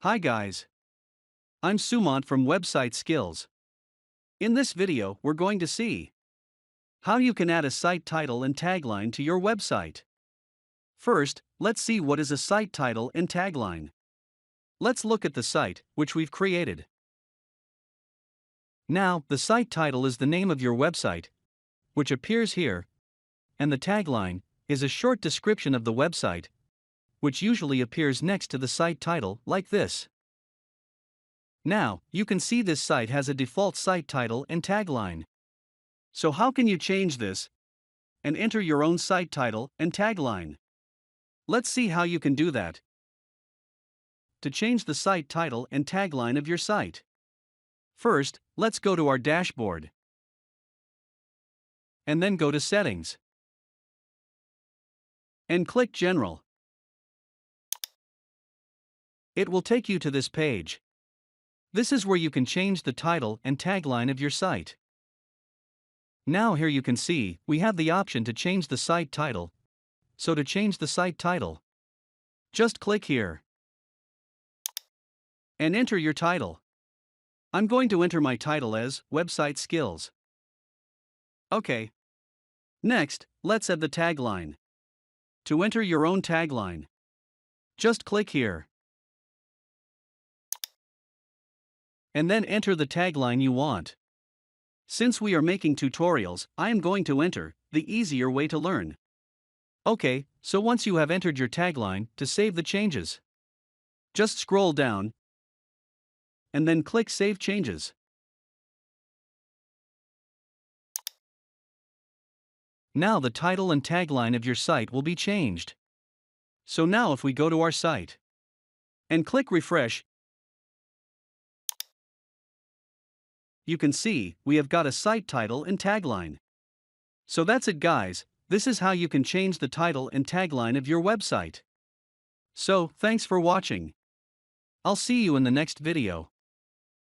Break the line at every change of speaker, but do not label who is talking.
Hi guys, I'm 𝗬𝗵𝘁 from Website Skills. In this video, we're going to see how you can add a site title and tagline to your website. First, let's see what is a site title and tagline. Let's look at the site, which we've created. Now, the site title is the name of your website, which appears here, and the tagline is a short description of the website, which usually appears next to the site title, like this. Now, you can see this site has a default site title and tagline. So how can you change this and enter your own site title and tagline? Let's see how you can do that. To change the site title and tagline of your site, first, let's go to our dashboard. And then go to Settings. And click General. It will take you to this page. This is where you can change the title and tagline of your site. Now here you can see, we have the option to change the site title. So to change the site title, just click here. And enter your title. I'm going to enter my title as Website Skills. Okay. Next, let's add the tagline. To enter your own tagline, just click here. And then enter the tagline you want. Since we are making tutorials, I am going to enter the easier way to learn. Okay, so once you have entered your tagline, to save the changes, just scroll down and then click Save Changes. Now the title and tagline of your site will be changed. So now if we go to our site and click Refresh, you can see, we have got a site title and tagline. So that's it guys, this is how you can change the title and tagline of your website. So, thanks for watching. I'll see you in the next video.